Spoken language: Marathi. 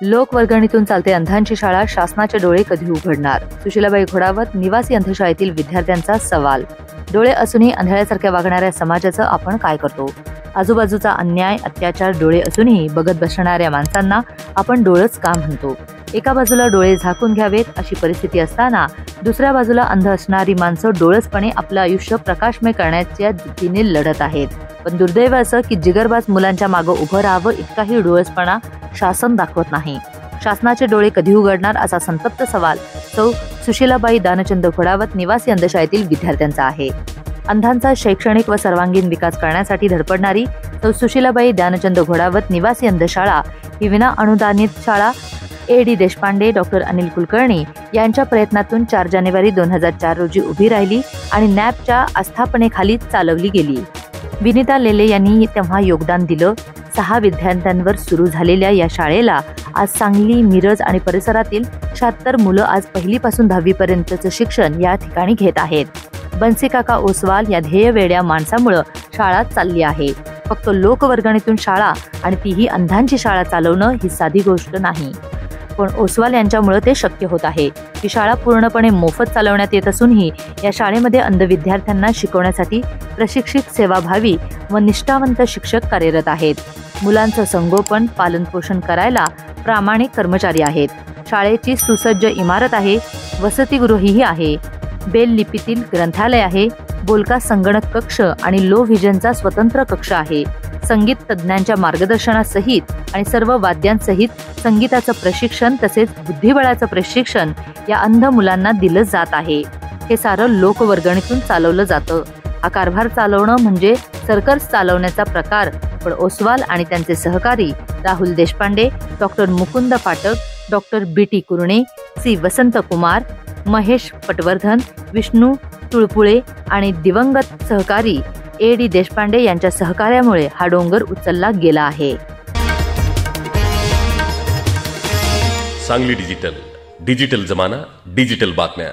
लोकवर्गणीतून चालते अंधांची शाळा, शासनाचे डोळे कधी उघडणार? सुशीलाबाई घोडावत निवासी अंधशाळेतील विद्यार्थ्यांचा सवाल. डोळे असूनही अंधाळ्यासारख्या वागणाऱ्या समाजाचं आपण काय करतो? आजूबाजूचा अन्याय, अत्याचार डोळे असूनही बघत बसणाऱ्या माणसांना आपण डोळच का म्हणतो? एका बाजूला डोळे झाकून घ्यावेत अशी परिस्थिती असताना दुसऱ्या बाजूला अंध असणारी माणसं डोळसपणे आपलं आयुष्य प्रकाशमय करण्याच्या दिशेने लढत आहेत. पण दुर्दैव असं की जिगरबाज मुलांच्या मागं उभं राहावं इतकाही डोळसपणा शासन दाखवत नाही. शासनाचे डोळे कधी उघडणार असा संतप्त सवाल सौ सुशीलाबाई दानचंद घोडावत निवासी अंधशाळेतील विद्यार्थ्यांचा आहे. अंधांचा शैक्षणिक व सर्वांगीण विकास करण्यासाठी धडपडणारी सौ सुशीलाबाई दानचंद घोडावत निवासी अंधशाळा ही विना अनुदानित शाळा A.D. देशपांडे, डॉक्टर अनिल कुलकर्णी यांच्या प्रयत्नातून 4 जानेवारी 2004 रोजी उभी राहिली आणि नॅपच्या आस्थापनेखाली चालवली गेली. विनिता लेले यांनी तेव्हा योगदान दिलं. 6 विद्यार्थ्यांवर सुरू झालेल्या या शाळेला आज सांगली, मिरज आणि परिसरातील 76 मुलं आज 1ली पासून 10वी पर्यंतचं शिक्षण या ठिकाणी घेत आहेत. बन्सी काका ओसवाल या ध्येयवेड्या माणसामुळे शाळा चालली आहे. फक्त लोकवर्गणीतून शाळा आणि तीही अंधांची शाळा चालवणं ही साधी गोष्ट नाही. पण ओसवाल यांच्यामुळे ते शक्य होत आहे. ही शाळा पूर्णपणे मोफत चालवण्यात येत असूनही या शाळेमध्ये अंध विद्यार्थ्यांना शिकवण्यासाठी प्रशिक्षित, सेवाभावी व निष्ठावंत शिक्षक कार्यरत आहेत. मुलांचं संगोपन, पालनपोषण करायला प्रामाणिक कर्मचारी आहेत. शाळेची सुसज्ज इमारत आहे, वसतिगृहही आहे, बेल लिपीतील ग्रंथालय आहे, बोलका संगणक कक्ष आणि लो व्हिजनचा स्वतंत्र कक्ष आहे. संगीत तज्ज्ञांच्या मार्गदर्शनासहित आणि सर्व वाद्यांसहित संगीताचं प्रशिक्षण तसेच बुद्धिबळाचं प्रशिक्षण या अंध मुलांना दिलं जात आहे. हे सारं लोकवर्गणीतून चालवलं जातं. हा कारभार चालवणं म्हणजे सर्कस चालवण्याचा प्रकार. पण ओसवाल आणि त्यांचे सहकारी राहुल देशपांडे, डॉक्टर मुकुंद फाटक, डॉक्टर B.T. कुरणे, C. वसंत कुमार, महेश पटवर्धन, विष्णू तुळपुळे आणि दिवंगत सहकारी A.D. देशपांडे यांच्या सहकार्यामुळे हा डोंगर उचलला गेला आहे. सांगली डिजिटल जमाना, डिजिटल बातम्या.